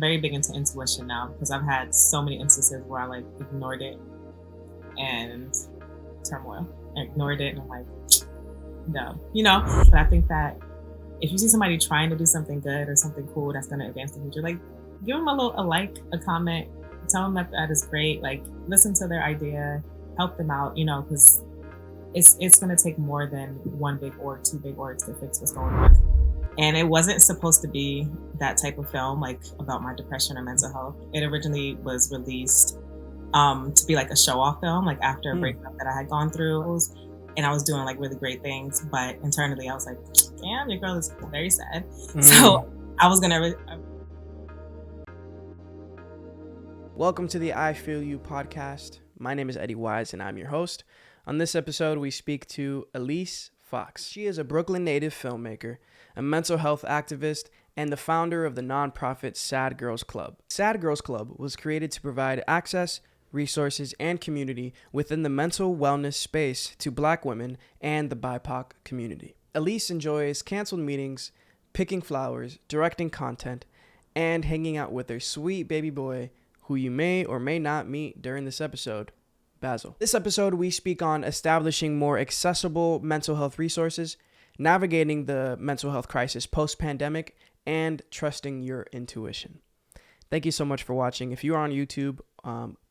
very big into intuition now because I've had so many instances where I like ignored it and turmoil. I ignored it and I'm like, no, But I think that if you see somebody trying to do something good or something cool that's going to advance the future, like give them a like, a comment, tell them that is great. Like listen to their idea, help them out, because it's going to take more than one big org, two big orgs to fix what's going on. And it wasn't supposed to be that type of film, like about my depression or mental health. It originally was released to be like a show-off film, like after a breakup that I had gone through. And I was doing like really great things, but internally I was like, damn, your girl is very sad. So I was gonna. Welcome to the I Feel You podcast. My name is Eddie Wise and I'm your host. On this episode, we speak to Elyse Fox. She is a Brooklyn native filmmaker, a mental health activist, and the founder of the nonprofit Sad Girls Club. Sad Girls Club was created to provide access, resources, and community within the mental wellness space to Black women and the BIPOC community. Elyse enjoys canceled meetings, picking flowers, directing content, and hanging out with her sweet baby boy, who you may or may not meet during this episode, Basel. This episode, we speak on establishing more accessible mental health resources, navigating the mental health crisis post-pandemic, and trusting your intuition. Thank you so much for watching. If you are on YouTube,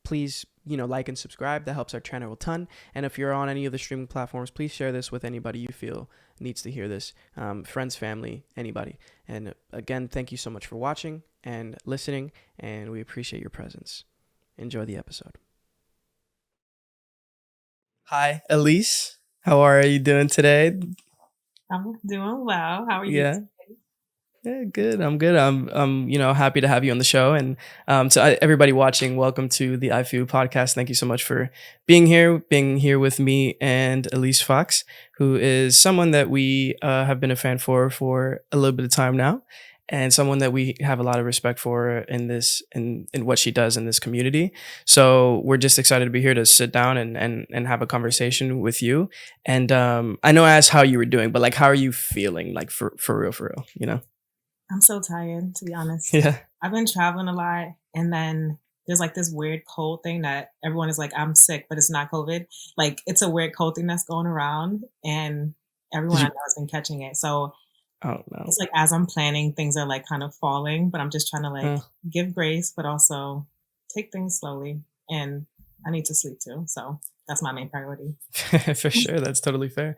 please, like and subscribe. That helps our channel a ton. And if you're on any of the streaming platforms, please share this with anybody you feel needs to hear this. Friends, family, anybody. And again, thank you so much for watching and listening, and we appreciate your presence. Enjoy the episode. Hi, Elyse. How are you doing today? I'm doing well. How are you today? Yeah, good. I'm good. I'm happy to have you on the show. And to everybody watching, welcome to the I Feel podcast. Thank you so much for being here with me and Elyse Fox, who is someone that we have been a fan for a little bit of time now, and someone that we have a lot of respect for in what she does in this community. So we're just excited to be here to sit down and have a conversation with you. And I know I asked how you were doing, but like, how are you feeling? Like for real, I'm so tired, to be honest. Yeah. I've been traveling a lot, and then there's like this weird cold thing that everyone is like, I'm sick, but it's not COVID. Like, it's a weird cold thing that's going around, and everyone I know has been catching it. So It's like as I'm planning, things are like kind of falling, but I'm just trying to like give grace, but also take things slowly. And I need to sleep too. So that's my main priority. For sure. That's totally fair.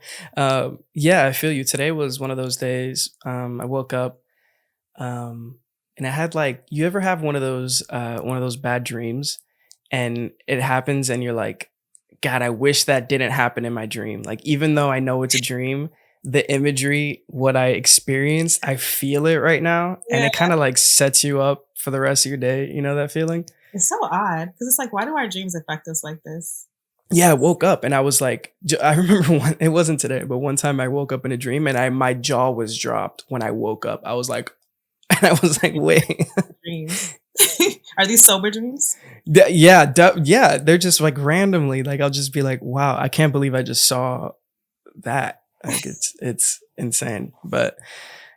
Yeah, I feel you. Today was one of those days. I woke up. And I had like, you ever have one of those bad dreams and it happens and you're like, God, I wish that didn't happen in my dream. Like, even though I know it's a dream, the imagery, what I experienced, I feel it right now. Yeah. And it kind of like sets you up for the rest of your day. You know that feeling? It's so odd because it's like, why do our dreams affect us like this? Yeah, I woke up and I was like, I remember it wasn't today, but one time I woke up in a dream and my jaw was dropped when I woke up. I was like, and I was like, wait. Dreams. Are these sober dreams? Yeah. They're just like randomly, like I'll just be like, wow, I can't believe I just saw that. Like it's insane. But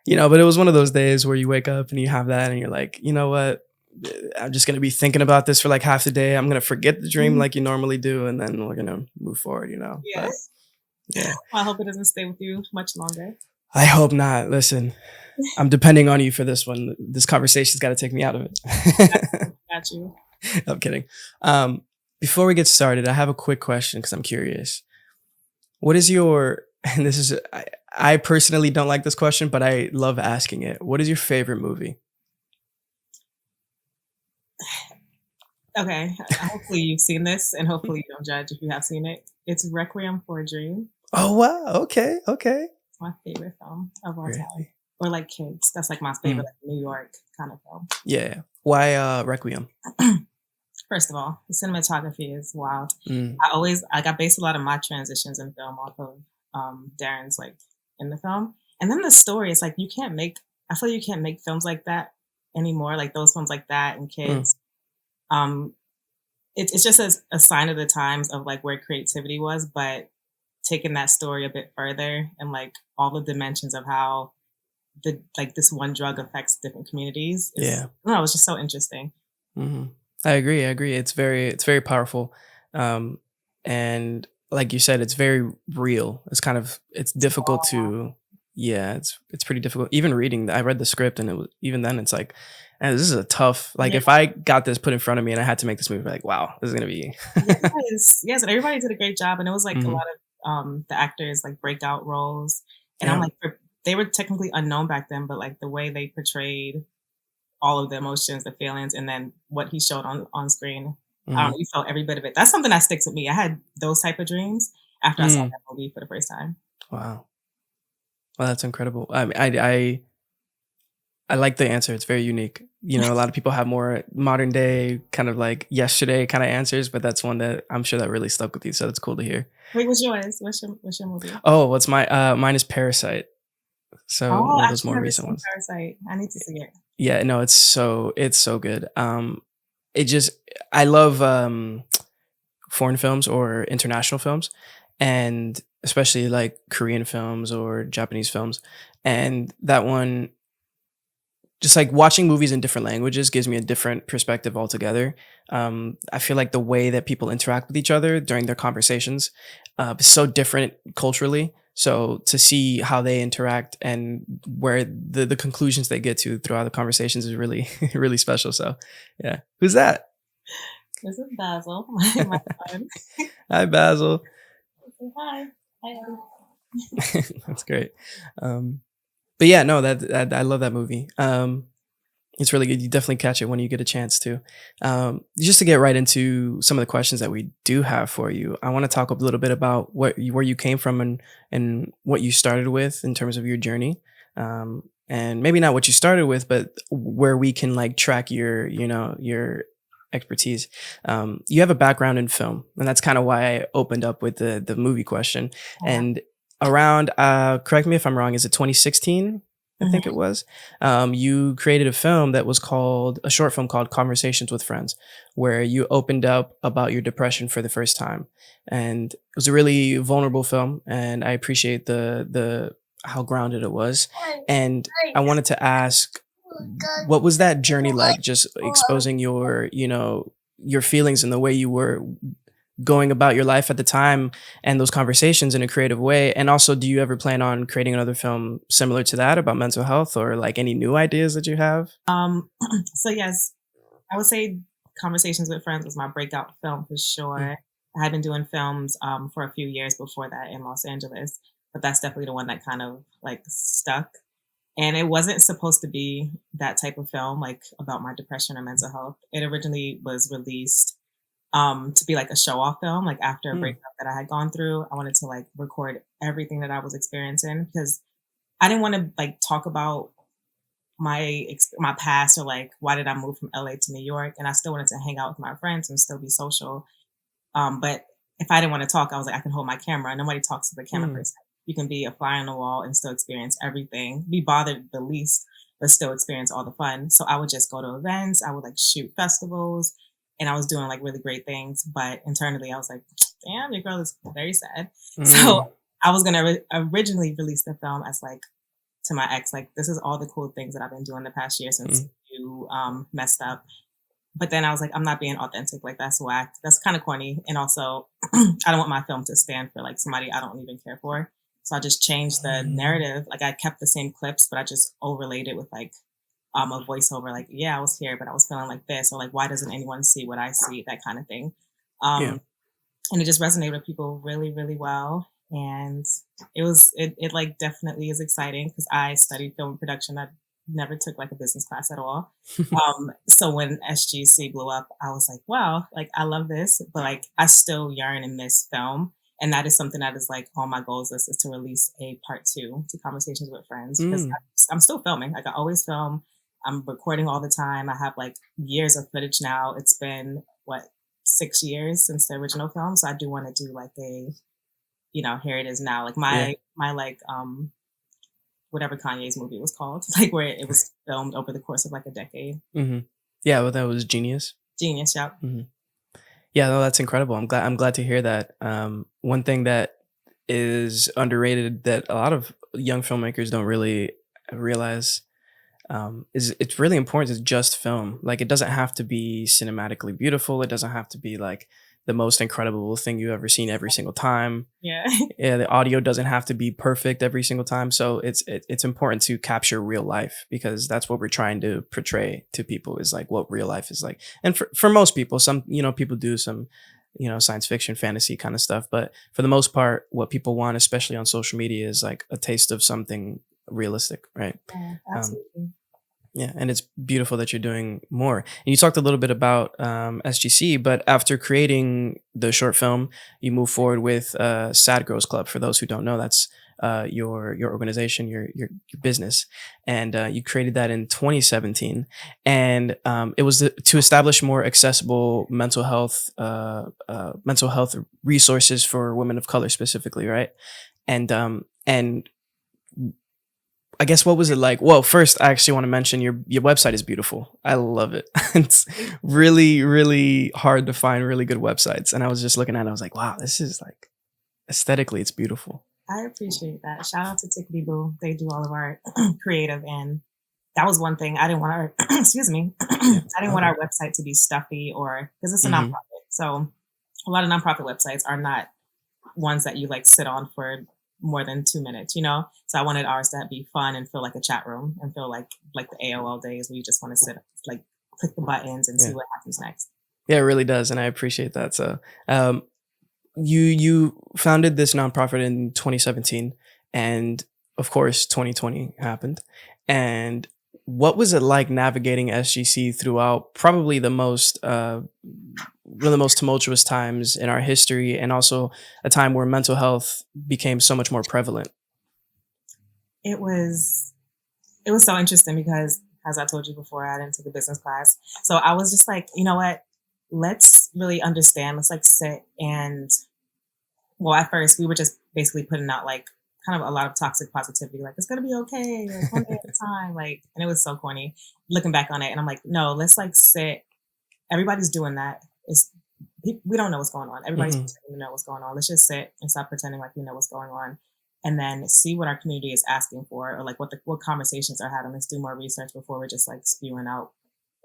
but it was one of those days where you wake up and you have that and you're like, you know what? I'm just going to be thinking about this for like half the day. I'm going to forget the dream like you normally do. And then we're going to move forward, Yeah. But, yeah. Well, I hope it doesn't stay with you much longer. I hope not. Listen, I'm depending on you for this one. This conversation's got to take me out of it. Got you. I'm kidding. Before we get started, I have a quick question because I'm curious. What is and this is, I personally don't like this question, but I love asking it. What is your favorite movie? Okay. Hopefully you've seen this and hopefully you don't judge if you have seen it. It's Requiem for a Dream. Oh, wow. Okay. It's my favorite film of all time. Or like Kids. That's like my favorite like New York kind of film. Yeah. Why Requiem? First of all, the cinematography is wild. I base a lot of my transitions in film off of Darren's like in the film. And then the story is like I feel you can't make films like that anymore, like those films like that and Kids. It's just a sign of the times of like where creativity was, but taking that story a bit further and like all the dimensions of how this one drug affects different communities Yeah. no, it was just so interesting. hmm I agree. I agree. It's very powerful. And like you said, it's very real. It's difficult to, yeah, it's pretty difficult. Even reading, I read the script and even then it's like, this is a tough, like Yeah. if I got this put in front of me and I had to make this movie, like, wow, this is going to be. Yes, and everybody did a great job, and it was like a hmm lot of the actors like breakout roles, and I'm Yeah. like they were technically unknown back then, but like the way they portrayed all of the emotions, the feelings, and then what he showed on screen, I don't hmm know, you felt every bit of it. That's something that sticks with me. I had those type of dreams after I saw Mm. that movie for the first time. Wow. Well, that's incredible. I like the answer. It's very unique. A lot of people have more modern day, kind of like yesterday kind of answers, but that's one that I'm sure that really stuck with you. So that's cool to hear. Wait, what's yours? What's your movie? Oh, what's mine is Parasite. So Oh, one of I those actually more never recent seen ones. Parasite. I need to see it. Yeah, no, it's so good. It just I love foreign films or international films, and especially like Korean films or Japanese films. And that one, just like watching movies in different languages gives me a different perspective altogether. I feel like the way that people interact with each other during their conversations is so different culturally. So to see how they interact and where the conclusions they get to throughout the conversations is really really special. So yeah, who's that? This is Basel, my son. Hi, Basil. Hi. Hi, Eddie. That's great. Um, but yeah, no, that I love that movie. It's really good. You definitely catch it when you get a chance to. Just to get right into some of the questions that we do have for you, I want to talk a little bit about where you came from and what you started with in terms of your journey. And maybe not what you started with, but where we can like track your expertise. You have a background in film, and that's kind of why I opened up with the movie question. Yeah. And around, correct me if I'm wrong, is it 2016? I think it Mhm. was. You created a short film called Conversations with Friends, where you opened up about your depression for the first time. And it was a really vulnerable film, and I appreciate the how grounded it was. And I wanted to ask, what was that journey like, just exposing your feelings and the way you were going about your life at the time and those conversations in a creative way? And also, do you ever plan on creating another film similar to that about mental health, or like any new ideas that you have? So yes, I would say Conversations with Friends was my breakout film for Mm, sure. I had been doing films for a few years before that in Los Angeles, but that's definitely the one that kind of like stuck. And it wasn't supposed to be that type of film, like about my depression or mental health. It originally was released to be like a show off film, like after a mm, breakup that I had gone through. I wanted to like record everything that I was experiencing because I didn't want to like talk about my past or like why did I move from LA to New York, and I still wanted to hang out with my friends and still be social. But if I didn't want to talk, I was like, I can hold my camera. Nobody talks to the camera mm, person. You can be a fly on the wall and still experience everything, be bothered the least, but still experience all the fun. So I would just go to events. I would like shoot festivals, and I was doing like really great things. But internally, I was like, damn, your girl is very sad. So mm, I was gonna originally release the film as like to my ex, like this is all the cool things that I've been doing the past year since mm, you messed up. But then I was like, I'm not being authentic. Like that's whack. That's kind of corny. And also, I don't want my film to stand for like somebody I don't even care for. So I just changed the narrative. Like I kept the same clips, but I just overlaid it with like a voiceover. Like, yeah, I was here, but I was feeling like this, or like, why doesn't anyone see what I see? That kind of thing. yeah. Um, and it just resonated with people really, really well. And it like definitely is exciting because I studied film production. I never took like a business class at all. So when SGC blew up, I was like, wow, like I love this, but like I still yearn and miss film. And that is something that is like on my goals list is to release a part 2 to Conversations with Friends because Mm, I'm still filming. Like I always film. I'm recording all the time. I have like years of footage now. It's been what 6 years since the original film. So I do want to do like here it is now. Like yeah. my like whatever Kanye's movie was called, like where it was filmed over the course of like a decade. hmm Yeah. Well, that was genius. Genius, yep. hmm Yeah. No, that's incredible. I'm glad to hear that. One thing that is underrated that a lot of young filmmakers don't really realize is it's really important to just film. Like, it doesn't have to be cinematically beautiful. It doesn't have to be like the most incredible thing you've ever seen every single time. Yeah. Yeah, the audio doesn't have to be perfect every single time. So it's important to capture real life, because that's what we're trying to portray to people, is like what real life is like. And for most people, some, people do some, science fiction, fantasy kind of stuff. But for the most part, what people want, especially on social media, is like a taste of something realistic, right? Yeah, absolutely. Yeah, and it's beautiful that you're doing more. And you talked a little bit about SGC, but after creating the short film, you move forward with Sad Girls Club. For those who don't know, that's your organization, your business, and you created that in 2017, and it was to establish more accessible mental health resources for women of color specifically, right? And I guess, what was it like? Well, first, I actually want to mention your website is beautiful. I love it. It's really, really hard to find really good websites. And I was just looking at it. I was like, wow, this is like, aesthetically, it's beautiful. I appreciate that. Shout out to Tickety Boo. They do all of our creative, and that was one thing I didn't want our excuse me. I didn't want our website to be stuffy, or because it's a nonprofit. So a lot of nonprofit websites are not ones that you like sit on for more than 2 minutes, So I wanted ours to be fun and feel like a chat room, and feel like the AOL days where you just want to sit, like, click the buttons and see what happens next. Yeah, it really does, and I appreciate that. So, you founded this nonprofit in 2017, and of course, 2020 happened. And what was it like navigating SGC throughout probably one of the most tumultuous times in our history, and also a time where mental health became so much more prevalent? It was so interesting because, as I told you before, I didn't take a business class. So I was just like, you know what? Let's really understand. Let's like sit and, well, at first we were just basically putting out like kind of a lot of toxic positivity, like, it's gonna be okay, like, one day at a time, like, and it was so corny looking back on it. And I'm like, no, let's like sit. Everybody's doing that. We don't know what's going on. Everybody's pretending to know what's going on. Let's just sit and stop pretending like we know what's going on, and then see what our community is asking for, or like what conversations are having. Let's do more research before we're just like spewing out,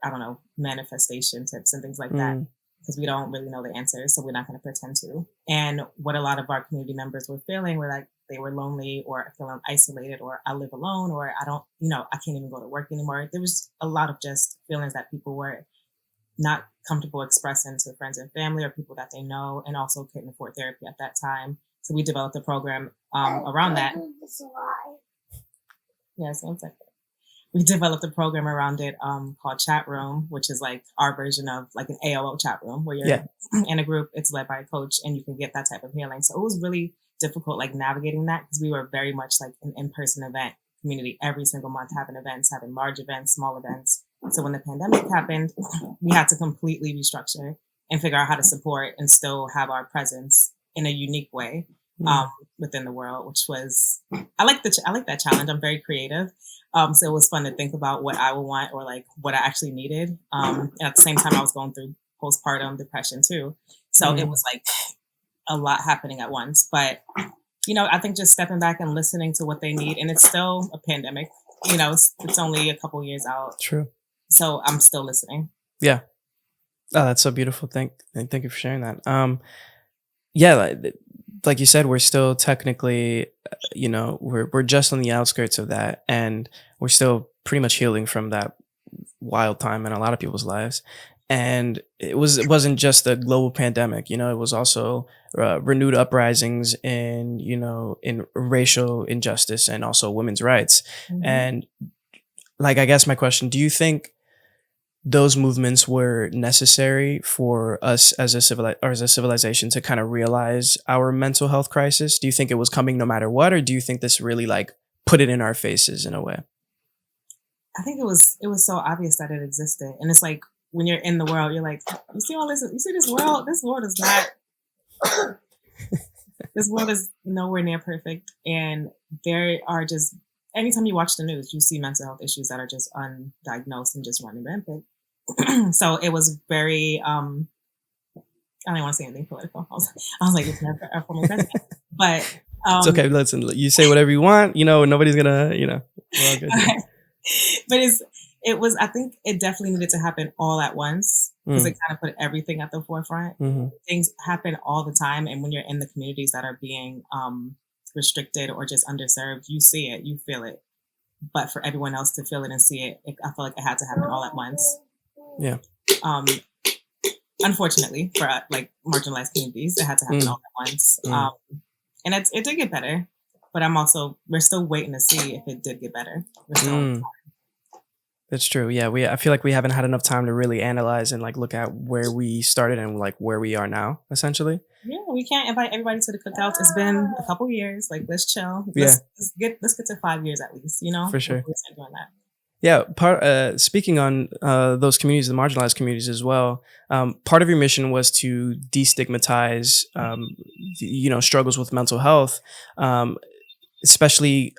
I don't know, manifestation tips and things like that, because we don't really know the answers, so we're not going to pretend to. And what a lot of our community members were feeling were like, they were lonely, or feeling isolated, or I live alone, or I don't, I can't even go to work anymore. There was a lot of just feelings that people were not comfortable expressing to friends and family or people that they know, and also couldn't afford therapy at that time. So we developed a program around that. Yes, one second. We developed a program around it called Chat Room, which is like our version of like an AOL chat room, where you're in a group. It's led by a coach, and you can get that type of healing. So it was really difficult, like, navigating that, because we were very much like an in-person event community every single month, having events, having large events, small events. So when the pandemic happened, we had to completely restructure and figure out how to support and still have our presence in a unique way within the world, which was, I like that challenge. I'm very creative. So it was fun to think about what I would want, or like what I actually needed. And at the same time, I was going through postpartum depression too. So it was like a lot happening at once. But, I think just stepping back and listening to what they need, and it's still a pandemic, it's only a couple years out. True. So I'm still listening. Yeah. Oh, that's so beautiful. Thank you for sharing that. Yeah, like you said, we're still technically, we're just on the outskirts of that, and we're still pretty much healing from that wild time in a lot of people's lives. And it wasn't just a global pandemic, it was also renewed uprisings in racial injustice, and also women's rights. And like, I guess my question, do you think those movements were necessary for us as a civilization to kind of realize our mental health crisis? Do you think it was coming no matter what, or do you think this really like put it in our faces in a way? I think it was so obvious that it existed. And it's like, when you're in the world, you're like, you see all this, you see this world is not, this world is nowhere near perfect. And there are just, anytime you watch the news, you see mental health issues that are just undiagnosed and just running rampant. So it was very, I don't want to say anything political. I was like, it's never a former president. But it's okay. Listen, you say whatever you want, nobody's gonna, We're all good here. But I think it definitely needed to happen all at once because it kind of put everything at the forefront. Things happen all the time. And when you're in the communities that are being restricted or just underserved, you see it, you feel it. But for everyone else to feel it and see it, I feel like it had to happen all at once. Yeah. Unfortunately, for like marginalized communities, it had to happen all at once. And it did get better. But we're still waiting to see if it did get better. We're still That's true. Yeah, I feel like we haven't had enough time to really analyze and like look at where we started and like where we are now, essentially. Yeah, we can't invite everybody to the cookouts. It's been a couple years. Like, let's chill. Let's get to 5 years at least. You know, for sure. Doing that. Yeah. Speaking on those communities, the marginalized communities as well. Part of your mission was to destigmatize, struggles with mental health, especially.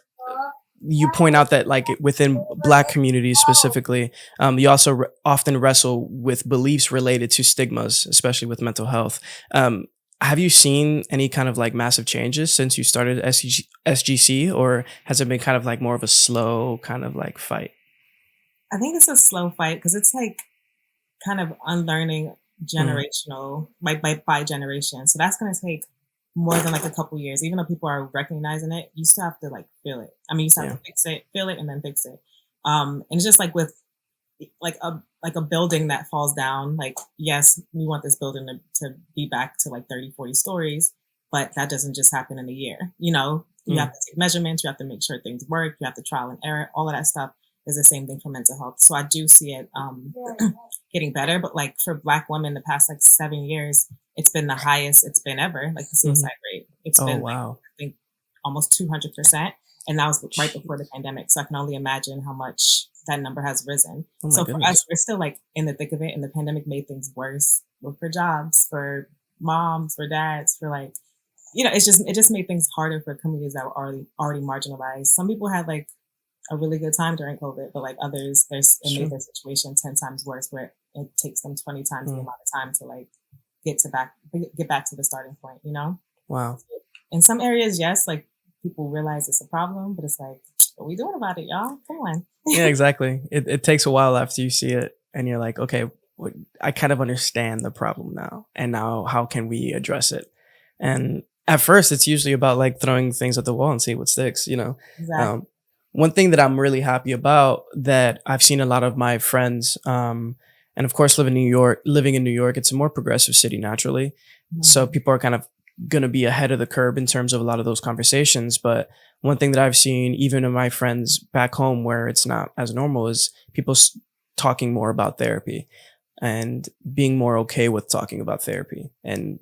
You point out that like within Black communities specifically, you also often wrestle with beliefs related to stigmas, especially with mental health. Have you seen any kind of like massive changes since you started SGC, or has it been kind of like more of a slow kind of like fight? I think it's a slow fight because it's like kind of unlearning generational, by generation. So that's going to take more than like a couple years. Even though people are recognizing it, you still have to like feel it. I mean, you still have to fix it, feel it, and then fix it. And it's just like with like a building that falls down. Like, yes, we want this building to be back to like 30, 40 stories, but that doesn't just happen in a year. You know, you have to take measurements, you have to make sure things work, you have to trial and error, all of that stuff is the same thing for mental health. So I do see it getting better, but like for Black women, the past like 7 years, it's been the highest it's been ever. Like the suicide rate, it's been like, I think almost 200%, and that was right before the pandemic. So I can only imagine how much that number has risen. So for us, we're still like in the thick of it, and the pandemic made things worse for jobs, for moms, for dads, for like, you know, it just made things harder for communities that were already marginalized. Some people had like a really good time during COVID, but like others, it made their situation 10 times worse, where it takes them 20 times the amount of time to like get back to the starting point, you know? Wow. In some areas, yes, like people realize it's a problem, but it's like, what are we doing about it, y'all? Come on. Yeah, exactly. It takes a while after you see it and you're like, okay, I kind of understand the problem now. And now how can we address it? And at first it's usually about like throwing things at the wall and see what sticks, you know? Exactly. One thing that I'm really happy about that I've seen a lot of my friends, and of course living in New York, it's a more progressive city naturally. So people are kind of going to be ahead of the curve in terms of a lot of those conversations. But one thing that I've seen, even in my friends back home where it's not as normal, is people talking more about therapy and being more okay with talking about therapy, and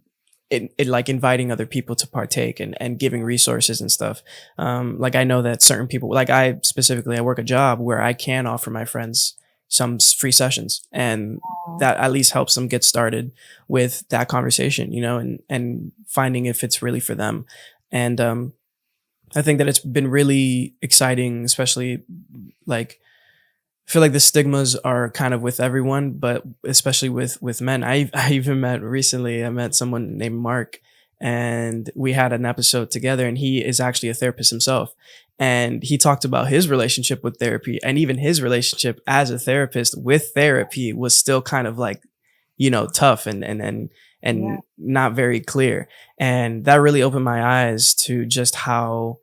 it like inviting other people to partake and giving resources and stuff. Like I know that certain people, like I work a job where I can offer my friends some free sessions, and that at least helps them get started with that conversation, you know, and finding if it's really for them. And I think that it's been really exciting, especially like I feel like the stigmas are kind of with everyone, but especially with men. I even met someone named Mark, and we had an episode together, and he is actually a therapist himself. And he talked about his relationship with therapy, and even his relationship as a therapist with therapy was still kind of like, you know, tough and not very clear. And that really opened my eyes to just how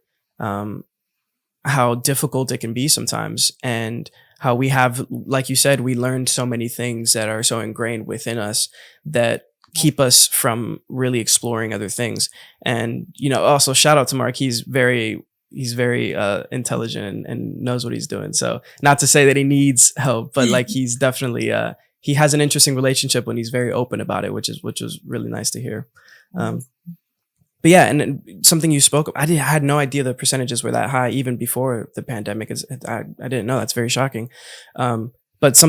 difficult it can be sometimes, and how we have, like you said, we learned so many things that are so ingrained within us that keep us from really exploring other things. And, you know, also shout out to Mark. He's very intelligent and knows what he's doing. So not to say that he needs help, but like he's definitely, he has an interesting relationship when he's very open about it, which was really nice to hear. But yeah, and something you spoke of, I had no idea the percentages were that high even before the pandemic. I didn't know. That's very shocking. But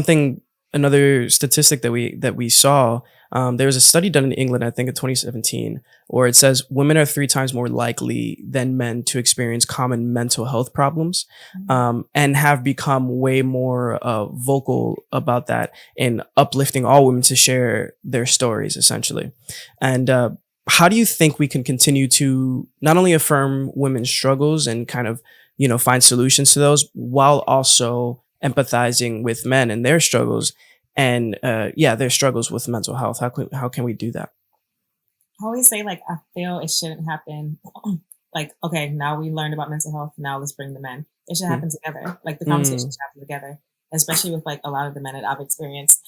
another statistic that we saw, there was a study done in England, I think in 2017, where it says women are 3 times more likely than men to experience common mental health problems, and have become way more vocal about that in uplifting all women to share their stories, essentially. And how do you think we can continue to not only affirm women's struggles and kind of find solutions to those while also empathizing with men and their struggles and their struggles with mental health. How can we do that? I always say, like, I feel it shouldn't happen. Like, okay, now we learned about mental health. Now let's bring the men. It should happen together. Like, the conversation should happen together, especially with like a lot of the men that I've experienced.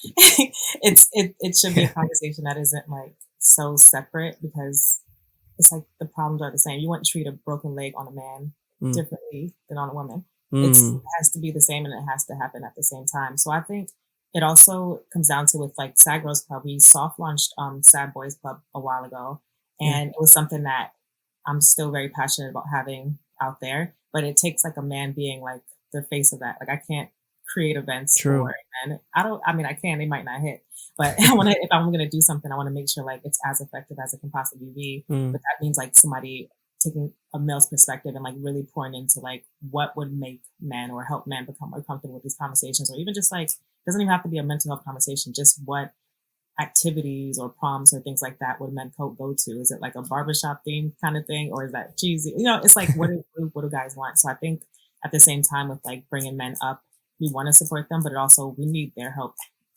It should be a conversation that isn't like so separate, because it's like the problems are the same. You wouldn't treat a broken leg on a man Mm, differently than on a woman. It mm, has to be the same, and it has to happen at the same time. So I think it also comes down to, with like Sad Girls Club, we soft launched Sad Boys Club a while ago, yeah, and it was something that I'm still very passionate about having out there. But it takes like a man being like the face of that. Like, I can't create events true. for men. I mean, I can. They might not hit, but I want to. If I'm going to do something, I want to make sure like it's as effective as it can possibly be. Mm, But that means like somebody taking a male's perspective and like really pouring into like what would make men or help men become more comfortable with these conversations, or even just like, doesn't even have to be a mental health conversation, just what activities or prompts or things like that would men go to. Is it like a barbershop theme kind of thing, or is that cheesy? It's like, what do guys want? So I think at the same time, with like bringing men up, we want to support them, but it also, we need their help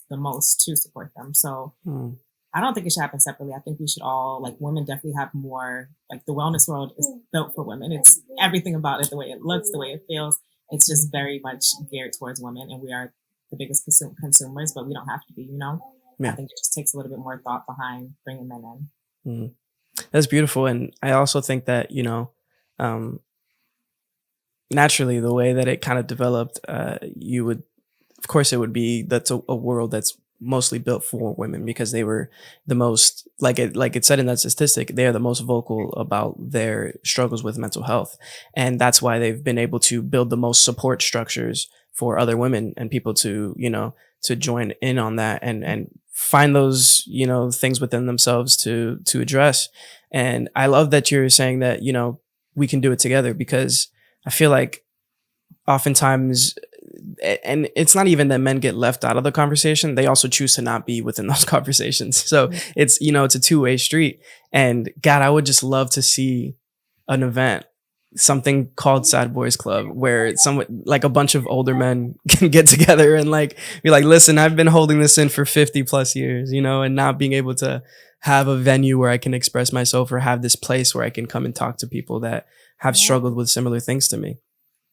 the most to support them. So mm, I don't think it should happen separately. I think we should all, like, women definitely have more, like, the wellness world is built for women. It's everything about it, the way it looks, the way it feels. It's just very much geared towards women, and we are the biggest consumers, but we don't have to be. I yeah. think it just takes a little bit more thought behind bringing men in. Mm. That's beautiful. And I also think that, um, naturally, the way that it kind of developed, you would, of course, it would be that's a world that's mostly built for women because they were the most, like it said in that statistic, they are the most vocal about their struggles with mental health, and that's why they've been able to build the most support structures for other women and people to to join in on that and find those things within themselves to address. And I love that you're saying that we can do it together, because I feel like oftentimes, and it's not even that men get left out of the conversation, they also choose to not be within those conversations. So Yeah. it's a two-way street. And God, I would just love to see an event, something called Sad Boys Club, where someone, like a bunch of older men, can get together and like be like, listen, I've been holding this in for 50 plus years, and not being able to have a venue where I can express myself, or have this place where I can come and talk to people that have Yeah. struggled with similar things to me.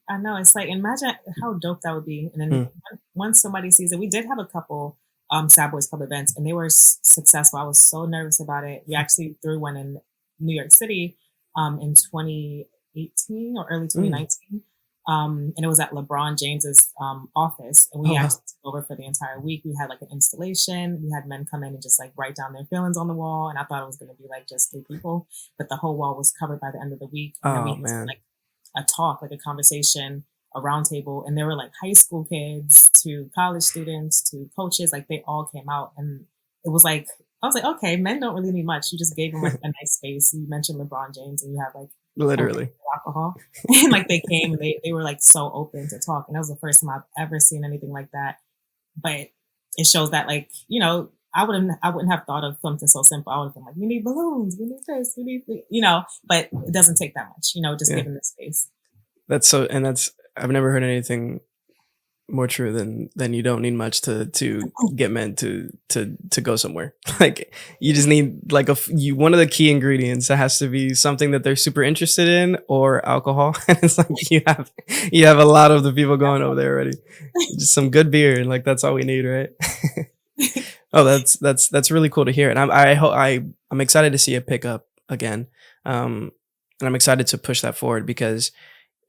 I know. It's like, imagine how dope that would be. And then Mm. once somebody sees it, we did have a couple Sad Boys Club events, and they were successful. I was so nervous about it. We actually threw one in New York City in 2018 or early Mm. 2019. And it was at LeBron James's office, and we Oh wow. actually took over for the entire week. We had like an installation. We had men come in and just like write down their feelings on the wall, and I thought it was going to be like just three people, but the whole wall was covered by the end of the week. And then we Oh had man. like a talk, like a conversation, a roundtable, and there were like high school kids to college students to coaches. Like, they all came out, and it was like, I was like, okay, men don't really need much. You just gave them like a nice space. You mentioned LeBron James, and you have like open Literally. alcohol, and like they came and they were like so open to talk, and that was the first time I've ever seen anything like that. But it shows that, like, I wouldn't have thought of something so simple. I would have been like, we need balloons, we need this, we need but it doesn't take that much, just Yeah. giving the space. That's so, and that's, I've never heard anything more true than you don't need much to get men to go somewhere. Like, you just need like one of the key ingredients that has to be something that they're super interested in, or alcohol. And it's like you have a lot of the people going over there already. Just some good beer, and like that's all we need, right? Oh, that's really cool to hear, and I'm excited to see it pick up again, and I'm excited to push that forward because,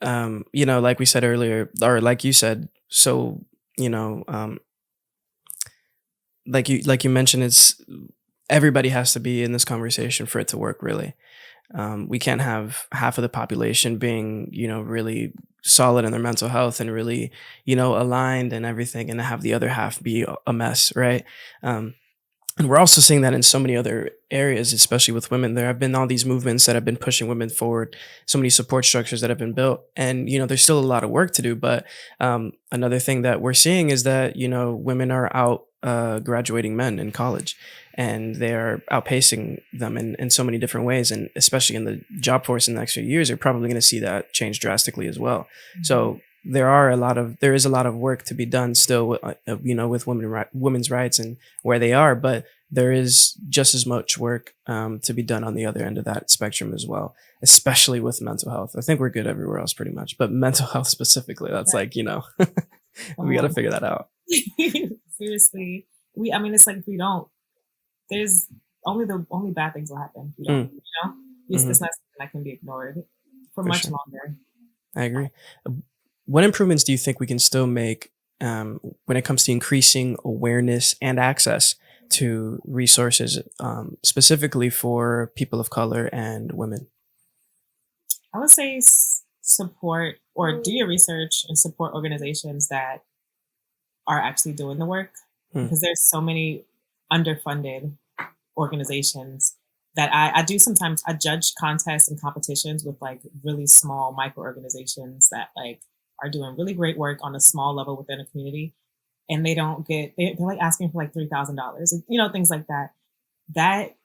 like we said earlier, or like you said, so like you mentioned, it's everybody has to be in this conversation for it to work. Really, we can't have half of the population being really solid in their mental health and really aligned and everything, and have the other half be a mess, right? And we're also seeing that in so many other areas, especially with women. There have been all these movements that have been pushing women forward, so many support structures that have been built. And, there's still a lot of work to do. But another thing that we're seeing is that, women are out graduating men in college, and they're outpacing them in so many different ways. And especially in the job force in the next few years, you're probably going to see that change drastically as well. Mm-hmm. So there is a lot of work to be done still, with women's rights and where they are, but there is just as much work to be done on the other end of that spectrum as well, especially with mental health. I think we're good everywhere else pretty much, but mental health specifically, that's like, we got to figure that out. Seriously. It's like, if we don't, there's only bad things will happen. If we don't, it's not something that can be ignored for much longer. I agree. What improvements do you think we can still make when it comes to increasing awareness and access to resources, specifically for people of color and women? I would say support, or do your research and support organizations that are actually doing the work, because there's so many underfunded organizations that I do sometimes. I judge contests and competitions with like really small micro organizations that like are doing really great work on a small level within a community, and they don't get, they're like asking for like $3,000, things like that. That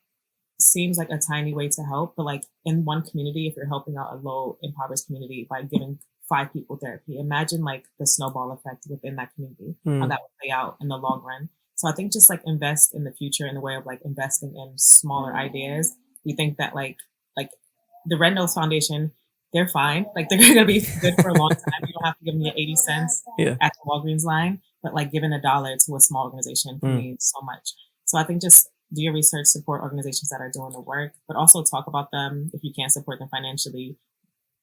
seems like a tiny way to help, but like in one community, if you're helping out a low impoverished community by giving 5 people therapy, imagine like the snowball effect within that community, how that would play out in the long run. So I think just like invest in the future in the way of like investing in smaller ideas. We think that like the Red Nose Foundation, they're fine. Like they're going to be good for a long time. You don't have to give me 80 cents at the Walgreens line, but like giving $1 to a small organization can mean so much. So I think just do your research, support organizations that are doing the work, but also talk about them. If you can't support them financially,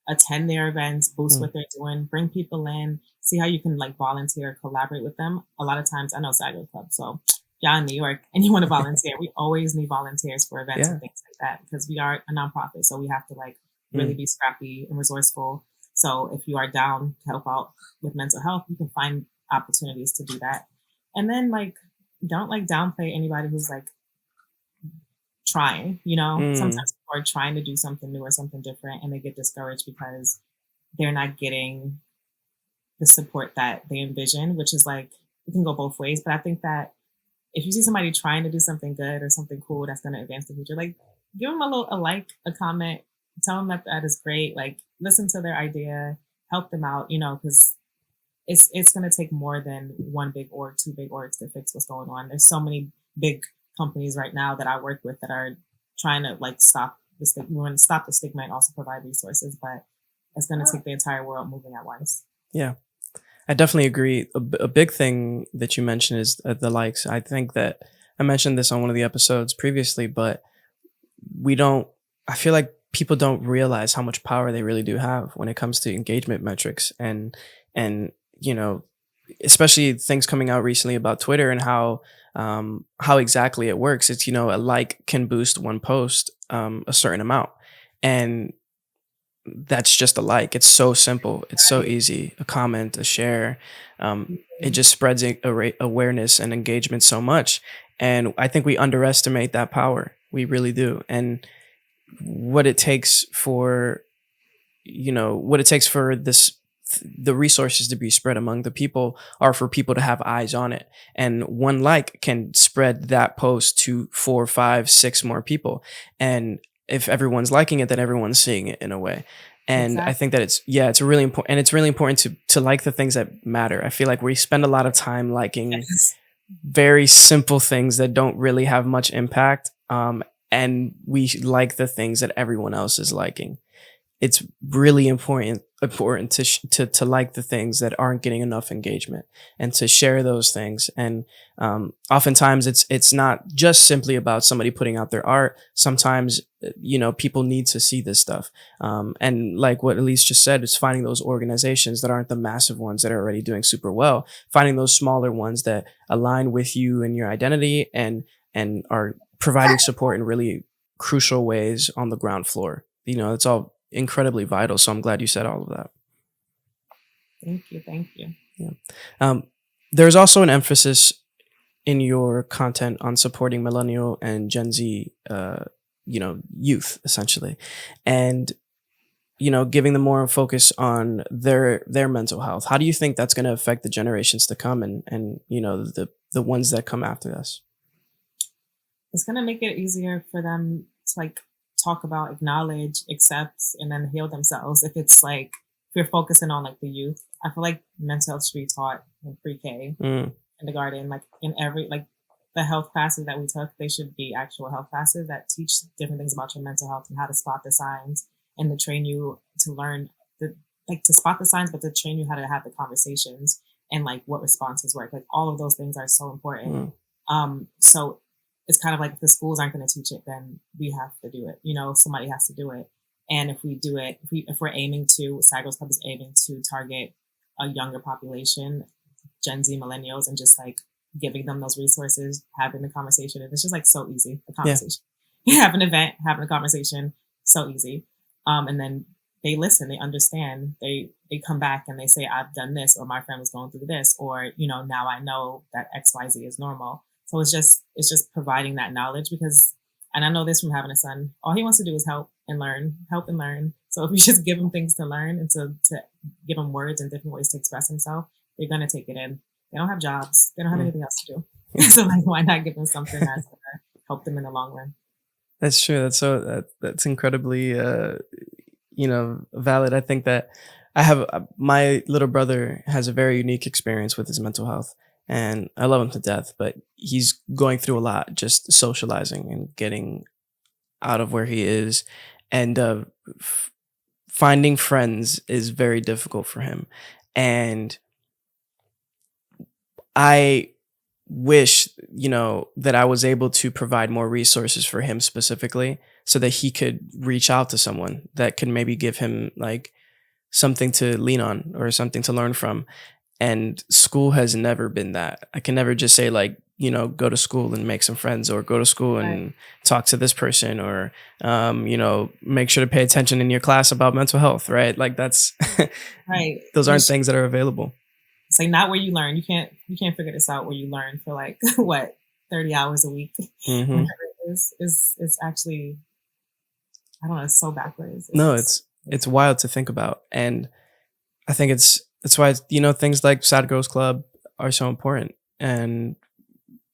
attend their events, boost what they're doing, bring people in, see how you can like volunteer, collaborate with them. A lot of times, I know Sagro Club, so y'all in New York and you want to volunteer, we always need volunteers for events and things like that, because we are a nonprofit. So we have to like really be scrappy and resourceful. So if you are down to help out with mental health, you can find opportunities to do that. And then like, don't like downplay anybody who's like trying, sometimes people are trying to do something new or something different, and they get discouraged because they're not getting the support that they envision, which is like, it can go both ways. But I think that if you see somebody trying to do something good or something cool that's going to advance the future, like give them a like, a comment, tell them that is great. Like listen to their idea, help them out, because it's going to take more than one big org, 2 big orgs to fix what's going on. There's so many big companies right now that I work with that are trying to like stop the stigma. We want to stop the stigma and also provide resources, but it's going to take the entire world moving at once. Yeah, I definitely agree. A big thing that you mentioned is the likes. I think that I mentioned this on one of the episodes previously, but I feel like people don't realize how much power they really do have when it comes to engagement metrics, and especially things coming out recently about Twitter and how exactly it works. It's, a like can boost one post a certain amount, and that's just a like. It's so simple. It's so easy. A comment, a share. It just spreads awareness and engagement so much. And I think we underestimate that power. We really do. And what it takes for the resources to be spread among the people are for people to have eyes on it. And one like can spread that post to 4, 5, 6 more people. And if everyone's liking it, then everyone's seeing it in a way. And exactly. I think that it's really important. And it's really important to like the things that matter. I feel like we spend a lot of time liking very simple things that don't really have much impact. And we like the things that everyone else is liking. It's really important to like the things that aren't getting enough engagement and to share those things. And oftentimes it's not just simply about somebody putting out their art. Sometimes, people need to see this stuff. And like what Elyse just said, it's finding those organizations that aren't the massive ones that are already doing super well, finding those smaller ones that align with you and your identity and are providing support in really crucial ways on the ground floor. It's all incredibly vital. So I'm glad you said all of that. Thank you. Yeah. There's also an emphasis in your content on supporting millennial and Gen Z, youth essentially, and giving them more focus on their mental health. How do you think that's going to affect the generations to come and the the ones that come after us? It's going to make it easier for them to like talk about, acknowledge, accept, and then heal themselves. If it's like, if you're focusing on like the youth, I feel like mental health should be taught in pre-K, kindergarten, like in every, like the health classes that we took, they should be actual health classes that teach different things about your mental health and how to spot the signs, and to train you to learn the, like to spot the signs, but to train you how to have the conversations and like what responses work. Like all of those things are so important. So it's kind of like if the schools aren't going to teach it, then we have to do it. You know, somebody has to do it. And if we do it, if we're aiming to, Side Girls Club is aiming to target a younger population, Gen Z millennials, and just like giving them those resources, having the conversation. And it's just like so easy, a conversation. Yeah. Have an event, having a conversation, so easy. And then they listen, they understand, they come back and they say, I've done this, or my friend was going through this, or, you know, now I know that XYZ is normal. So it's just providing that knowledge, because, and I know this from having a son, all he wants to do is help and learn. So if you just give him things to learn and to give him words and different ways to express himself, they're going to take it in. They don't have jobs. They don't have anything else to do. So like, why not give them something that's going to help them in the long run? That's true. That's incredibly, valid. I think that my little brother has a very unique experience with his mental health, and I love him to death, but he's going through a lot just socializing and getting out of where he is, and finding friends is very difficult for him. And I wish, that I was able to provide more resources for him specifically, so that he could reach out to someone that could maybe give him like something to lean on or something to learn from. And school has never been that. I can never just say like, go to school and make some friends, or go to school and talk to this person, or, make sure to pay attention in your class about mental health, right? Like that's right. Those aren't things that are available. It's like not where you learn. You can't figure this out where you learn for like what 30 hours a week. Mm-hmm. It's actually, I don't know. It's so backwards. It's wild to think about, and I think it's why things like Sad Girls Club are so important, and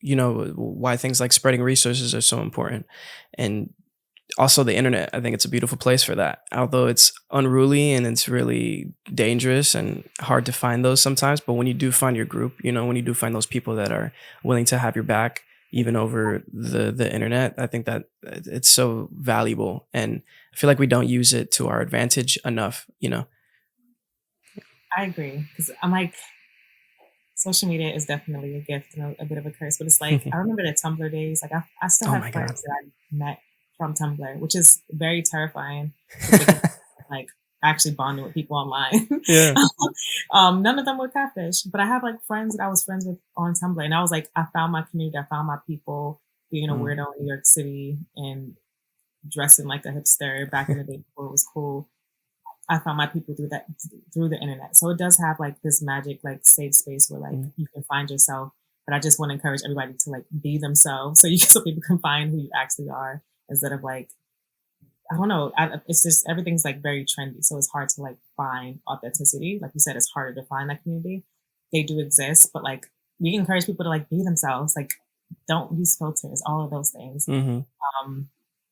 why things like spreading resources are so important, and also the internet. I think it's a beautiful place for that, although it's unruly and it's really dangerous and hard to find those sometimes. But when you do find your group, when you do find those people that are willing to have your back, even over the internet, I think that it's so valuable, and I feel like we don't use it to our advantage enough. I agree, because I'm like, social media is definitely a gift and a bit of a curse. But it's like, I remember the Tumblr days. Like I still have friends that I met from Tumblr, which is very terrifying. Like actually bonding with people online. Yeah. None of them were catfish, but I have like friends that I was friends with on Tumblr, and I was like, I found my community, I found my people. Being a weirdo in New York City and dressing like a hipster back in the day before it was cool. I found my people through the internet. So it does have like this magic, like safe space where like you can find yourself. But I just want to encourage everybody to like be themselves, so people can find who you actually are, instead of like, I don't know. It's just, everything's like very trendy. So it's hard to like find authenticity. Like you said, it's harder to find that community. They do exist, but like we encourage people to like be themselves. Like don't use filters, all of those things. Mm-hmm.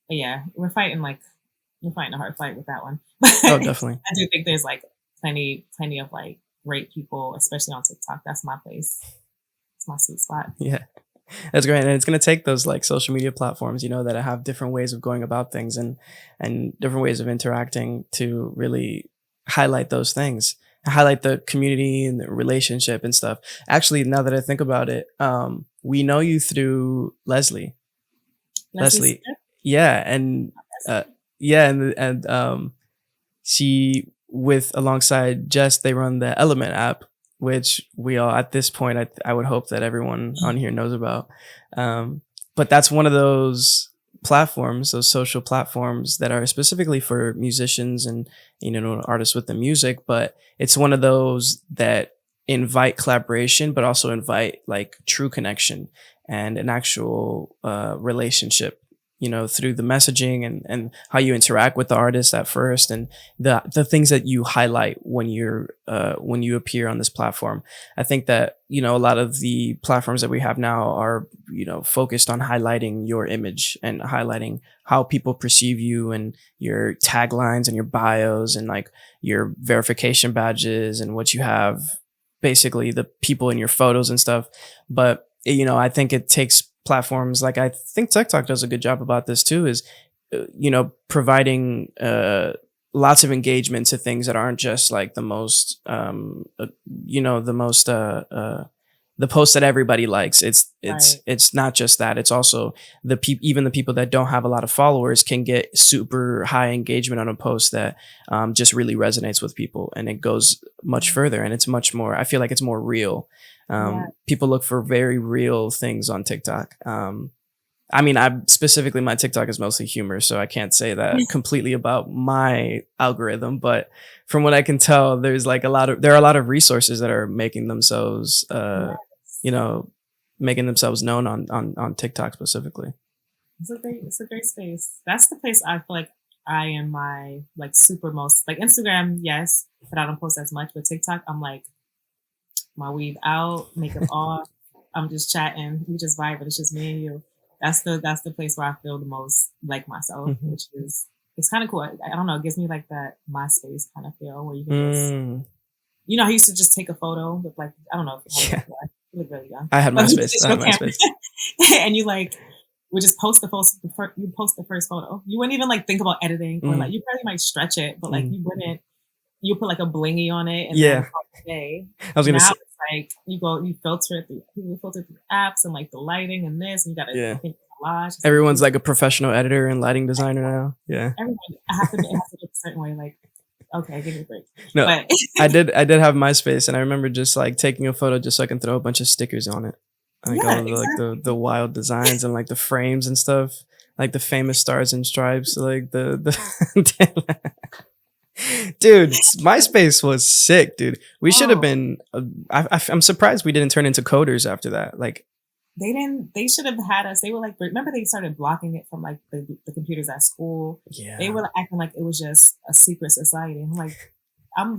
But yeah, we're fighting a hard fight with that one. Oh, definitely. I do think there's like plenty of like great people, especially on TikTok. That's my place. It's my sweet spot. Yeah. That's great. And it's going to take those like social media platforms, that have different ways of going about things and different ways of interacting to really highlight those things, highlight the community and the relationship and stuff. Actually, now that I think about it, we know you through Leslie. Yeah. And, she, alongside Jess, they run the Element app, which we all, at this point, I would hope that everyone on here knows about. But that's one of those platforms, those social platforms that are specifically for musicians and, artists with the music. But it's one of those that invite collaboration, but also invite like true connection and an actual relationship through the messaging and how you interact with the artist at first, and the things that you highlight when you appear on this platform. I think that, a lot of the platforms that we have now are, focused on highlighting your image and highlighting how people perceive you and your taglines and your bios and like your verification badges and what you have, basically the people in your photos and stuff. But, I think it takes platforms like, I think TikTok does a good job about this too, is providing lots of engagement to things that aren't just like the most the post that everybody likes. It's not just that. It's also even the people that don't have a lot of followers can get super high engagement on a post that just really resonates with people, and it goes much further, and it's much more, I feel like it's more real. People look for very real things on TikTok. I mean, specifically my TikTok is mostly humor, so I can't say that completely about my algorithm. But from what I can tell, there are a lot of resources that are making themselves, making themselves known on TikTok specifically. It's a great space. That's the place I feel like I am my like super most, like Instagram, yes, but I don't post as much. But TikTok, I'm like my weave out, makeup off. I'm just chatting. We just vibe. It's just me and you. That's the place where I feel the most like myself, which is, it's kind of cool. I don't know. It gives me like that MySpace kind of feel where you can just, I used to just take a photo with like, I don't know. You look really young. I had MySpace. And you like would just post the post. You post the first photo. You wouldn't even like think about editing, or like you probably might stretch it, but like you wouldn't. You put like a blingy on it, and then day. I was gonna say, like you filter through apps and like the lighting and this, and you gotta think collage. Everyone's like a professional editor and lighting designer now. Yeah. Everyone, it has to look a certain way. Like, okay, give me a break. No, but I did have MySpace, and I remember just like taking a photo just so I can throw a bunch of stickers on it. Like all the like the wild designs and like the frames and stuff, like the famous stars and stripes, like the dude, MySpace was sick, dude. We should have been. I'm surprised we didn't turn into coders after that. Like, they didn't. They should have had us. They were like, remember they started blocking it from like the computers at school. Yeah, they were acting like it was just a secret society. I'm like, I'm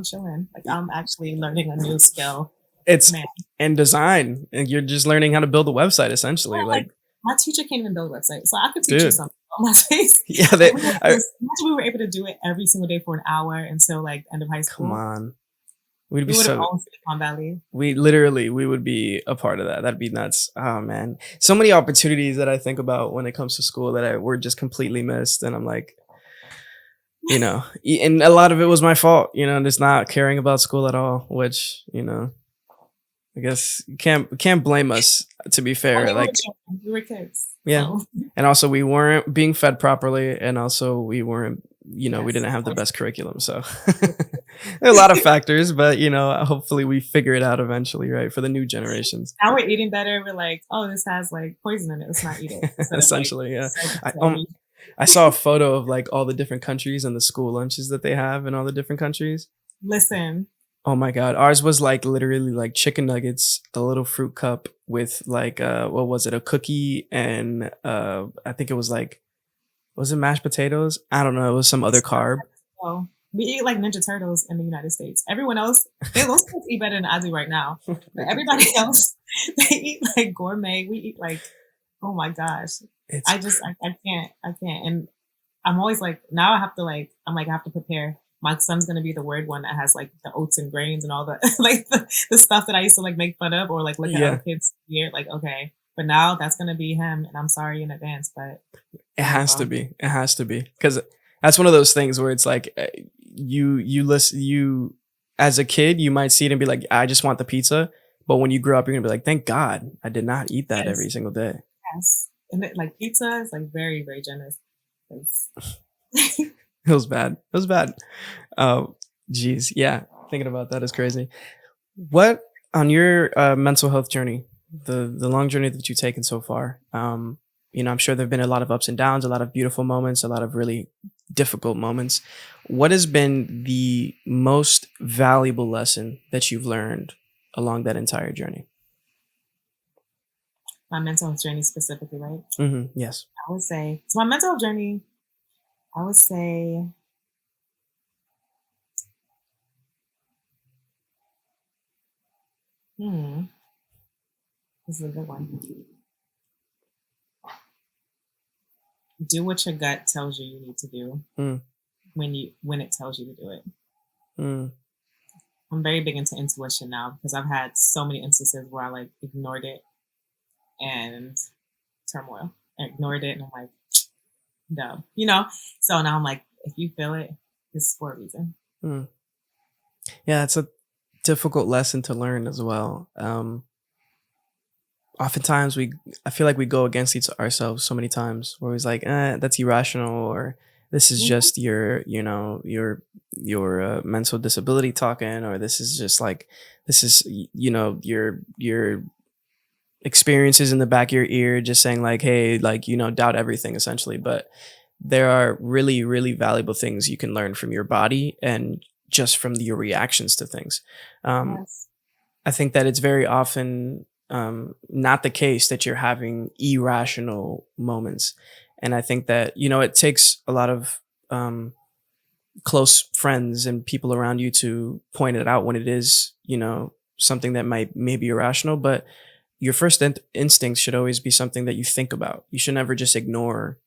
chilling. Like I'm actually learning a new skill. It's in design, and you're just learning how to build a website essentially. Like my teacher can't even build a website, so I could teach you something on MySpace. Yeah, we were able to do it every single day for an hour until like end of high school. Come on, we would have owned Silicon Valley. We would be a part of that. That'd be nuts. Oh man, so many opportunities that I think about when it comes to school that were just completely missed, and I'm like, and a lot of it was my fault. Just not caring about school at all, which I guess you can't blame us, to be fair. We were kids. Yeah. So. And also we weren't being fed properly, and also we weren't, we didn't have the best curriculum. So there are a lot of factors, but hopefully we figure it out eventually, right? For the new generations. Now we're eating better. We're like, oh, this has like poison in it. Let's not eat it. Essentially, yeah. I saw a photo of like all the different countries and the school lunches that they have in all the different countries. Listen. Oh my God. Ours was like literally like chicken nuggets, a little fruit cup with like, what was it? A cookie. And, I think it was like, was it mashed potatoes? I don't know. It was some other carb. Oh, we eat like Ninja Turtles in the United States. Everyone else, those kids eat better than I do right now. But everybody else, they eat like gourmet. We eat like, oh my gosh. I can't. And I'm always like, now I have to like, I have to prepare. My son's going to be the weird one that has like the oats and grains and all the like the stuff that I used to like make fun of or like look at other kids weird. Like, okay, but now that's going to be him, and I'm sorry in advance, but it has to be. It has to be, because that's one of those things where it's like you as a kid you might see it and be like, I just want the pizza, but when you grow up you're gonna be like, thank God I did not eat that every single day. Yes, and like pizza is like very, very generous. It was bad. Oh, geez. Yeah. Thinking about that is crazy. What, on your mental health journey, the long journey that you've taken so far, I'm sure there've been a lot of ups and downs, a lot of beautiful moments, a lot of really difficult moments. What has been the most valuable lesson that you've learned along that entire journey? My mental health journey specifically, right? Yes. I would say, so my mental health journey, I would say, this is a good one. Do what your gut tells you need to do when it tells you to do it. I'm very big into intuition now because I've had so many instances where I like ignored it and turmoil. I ignored it and I'm like, dumb, So now I'm like, if you feel it, it's for a reason. Yeah, it's a difficult lesson to learn as well. Oftentimes I feel like we go against ourselves so many times where it's like, that's irrational, or this is just your mental disability talking, or this is just like, this is, your experiences in the back of your ear just saying like, hey, like, doubt everything essentially. But there are really, really valuable things you can learn from your body and just from your reactions to things. Yes. I think that it's very often not the case that you're having irrational moments. And I think that, it takes a lot of close friends and people around you to point it out when it is, something that may be irrational. But your first instinct should always be something that you think about. You should never just ignore,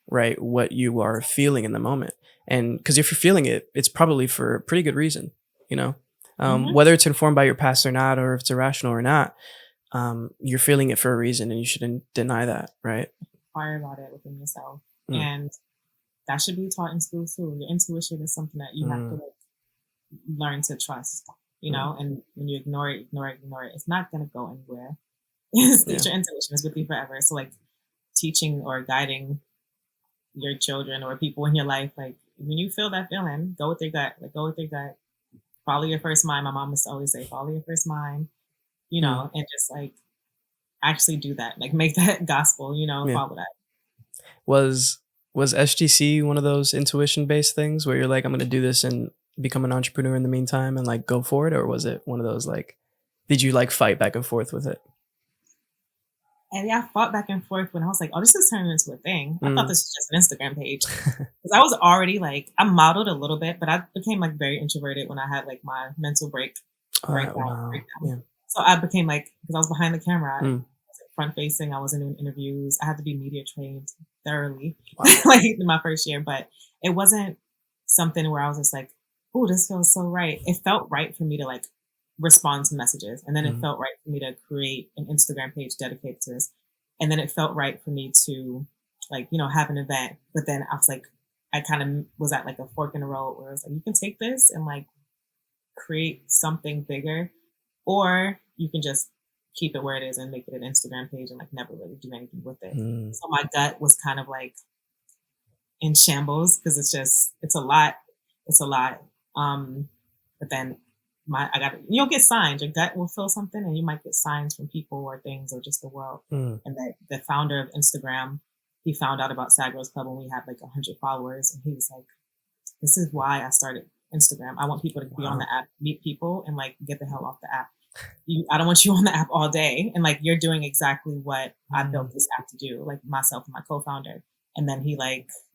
right, what you are feeling in the moment. And because if you're feeling it, it's probably for a pretty good reason, whether it's informed by your past or not, or if it's irrational or not, you're feeling it for a reason, and you shouldn't deny that, right? Inquire about it within yourself. And that should be taught in school too. Your intuition is something that you have to learn to trust, and when you ignore it, it's not going to go anywhere. Your intuition is with you forever. So like teaching or guiding your children or people in your life, like when you feel that feeling, go with your gut. Follow your first mind. My mom used to always say, follow your first mind, and just like actually do that, like make that gospel, follow that. Was SGC one of those intuition based things where you're like, I'm going to do this and become an entrepreneur in the meantime and like go for it? Or was it one of those, like, did you like fight back and forth with it? And I fought back and forth when I was like, oh, this is turning into a thing. I thought this was just an Instagram page. Because I was already like, I modeled a little bit, but I became like very introverted when I had like my mental breakdown. Yeah. So I became like, because I was behind the camera, I was front facing, I wasn't doing interviews. I had to be media trained thoroughly, like in my first year. But it wasn't something where I was just like, oh, this feels so right. It felt right for me to like respond to messages. And then it felt right for me to create an Instagram page dedicated to this. And then it felt right for me to like, have an event. But then I was like, I kind of was at like a fork in the road where I was like, you can take this and like create something bigger, or you can just keep it where it is and make it an Instagram page and like never really do anything with it. So my gut was kind of like in shambles because it's a lot. But then you'll get signs. Your gut will feel something, and you might get signs from people or things or just the world. And the founder of Instagram, he found out about Sad Girls Club when we had like 100 followers, and he was like, "This is why I started Instagram. I want people to be on the app, meet people, and like get the hell off the app. I don't want you on the app all day, and like you're doing exactly what I built this app to do, like myself and my co-founder." And then he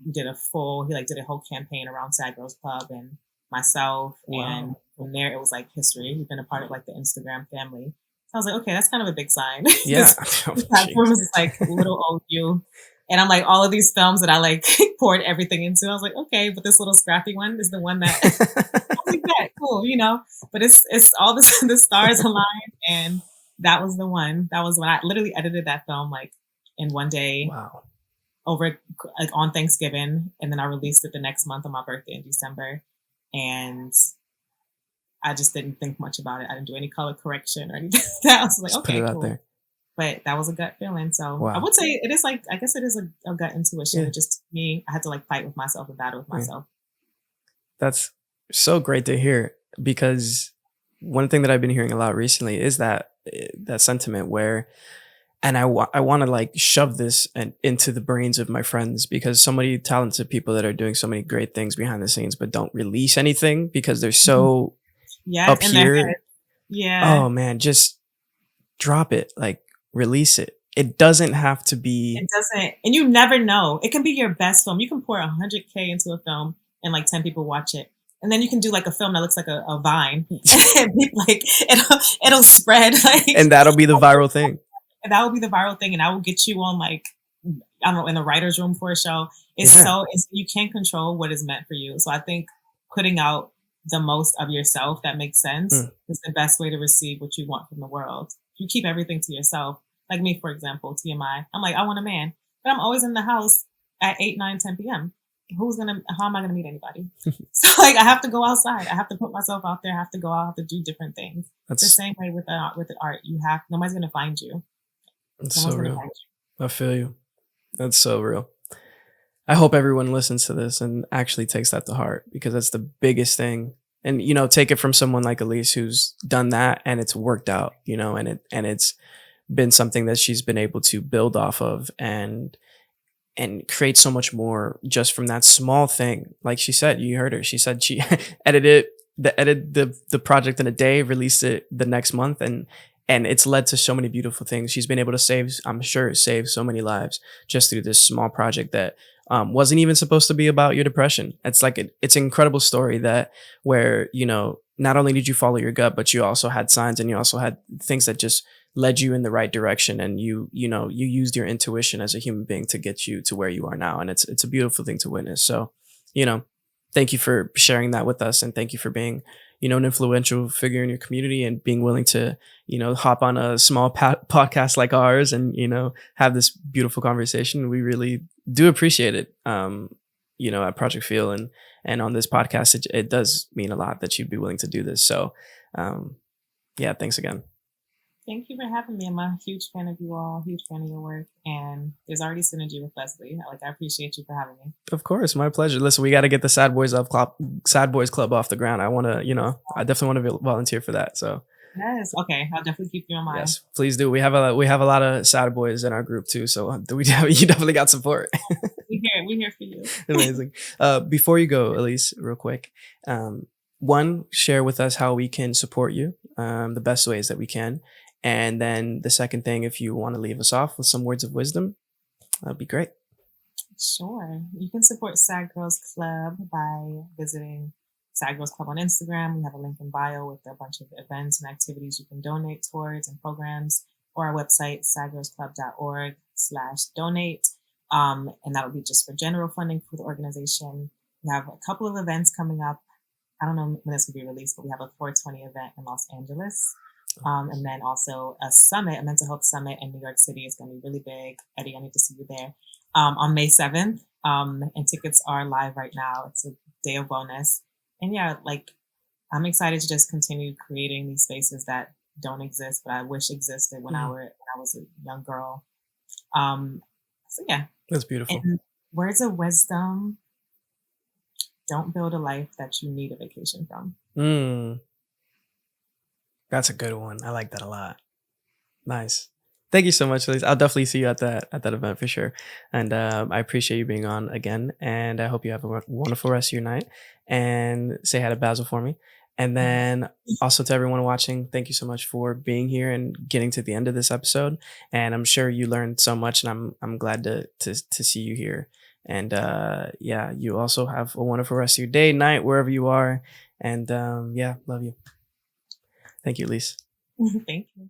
did a whole campaign around Sad Girls Club and myself. And from there it was like history. We've been a part of like the Instagram family. So I was like, okay, that's kind of a big sign. Yeah. This platform is like little old you. And I'm like, all of these films that I like poured everything into. I was like, okay, but this little scrappy one is the one that I was like, that cool, But it's all this, the stars aligned, and that was the one. That was when I literally edited that film like in one day. Wow. Over like on Thanksgiving, and then I released it the next month on my birthday in December. And I just didn't think much about it. I didn't do any color correction or anything. I was like, okay, put it out there. But that was a gut feeling. So I would say it is like, I guess it is a gut intuition. Yeah. It just me, I had to like fight with myself and battle with myself. That's so great to hear, because one thing that I've been hearing a lot recently is that sentiment where, and I want to like shove this into the brains of my friends, because so many talented people that are doing so many great things behind the scenes, but don't release anything because they're so up here. Yeah. Oh man, just drop it, like release it, it doesn't have to be. It doesn't, and you never know. It can be your best film. You can pour 100K into a film and like 10 people watch it. And then you can do like a film that looks like a vine and be like, it'll spread. Like, And that'll be the viral thing. and that will be the viral thing. And that will get you on like, I don't know, in the writer's room for a show. You can't control what is meant for you. So I think putting out the most of yourself that makes sense is the best way to receive what you want from the world. If you keep everything to yourself, like me, for example, TMI, I'm like, I want a man, but I'm always in the house at 8, 9, 10 p.m. How am I going to meet anybody? So like, I have to go outside. I have to put myself out there. I have to go out, I have to do different things. It's the same way with the art. Nobody's going to find you. That's so real. I feel you. That's so real. I hope everyone listens to this and actually takes that to heart, because that's the biggest thing. And, you know, take it from someone like Elyse, who's done that and it's worked out, you know, and it's been something that she's been able to build off of and create so much more just from that small thing. Like she said, you heard her. She said she edited the project in a day, released it the next month, and it's led to so many beautiful things. She's been able to save so many lives just through this small project that wasn't even supposed to be about your depression. It's like it's an incredible story where, you know, not only did you follow your gut, but you also had signs and you also had things that just led you in the right direction. And you used your intuition as a human being to get you to where you are now. And it's a beautiful thing to witness. So, you know, thank you for sharing that with us. And thank you for being, you know, an influential figure in your community and being willing to, you know, hop on a small podcast like ours and, you know, have this beautiful conversation. We really do appreciate it. You know, at Project Feel and on this podcast, it does mean a lot that you'd be willing to do this. So, yeah, thanks again. Thank you for having me. I'm a huge fan of you all, huge fan of your work, and there's already synergy with Leslie. I appreciate you for having me. Of course, my pleasure. Listen, we got to get the Sad Boys Club off the ground. I want to, you know, I definitely want to volunteer for that. So. Yes. Okay. I'll definitely keep you in mind. Yes, please do. We have a lot of sad boys in our group too. So you definitely got support. We here for you. Amazing. Before you go, Elyse, real quick, one, share with us how we can support you, the best ways that we can. And then the second thing, if you want to leave us off with some words of wisdom, that'd be great. Sure. You can support Sad Girls Club by visiting Sad Girls Club on Instagram. We have a link in bio with a bunch of events and activities you can donate towards and programs, or our website, sadgirlsclub.org/donate. And that'll be just for general funding for the organization. We have a couple of events coming up. I don't know when this will be released, but we have a 420 event in Los Angeles. And then also a summit, a mental health summit in New York City is going to be really big. Eddie, I need to see you there. On May 7th. And tickets are live right now. It's a day of wellness. And yeah, like, I'm excited to just continue creating these spaces that don't exist, but I wish existed when I was a young girl. So yeah. That's beautiful. And words of wisdom: don't build a life that you need a vacation from. That's a good one. I like that a lot. Nice. Thank you so much, Elyse. I'll definitely see you at that event for sure. And I appreciate you being on again. And I hope you have a wonderful rest of your night. And say hi to Basel for me. And then also to everyone watching, thank you so much for being here and getting to the end of this episode. And I'm sure you learned so much, and I'm glad to see you here. And yeah, you also have a wonderful rest of your day, night, wherever you are. And yeah, love you. Thank you, Elyse. Thank you.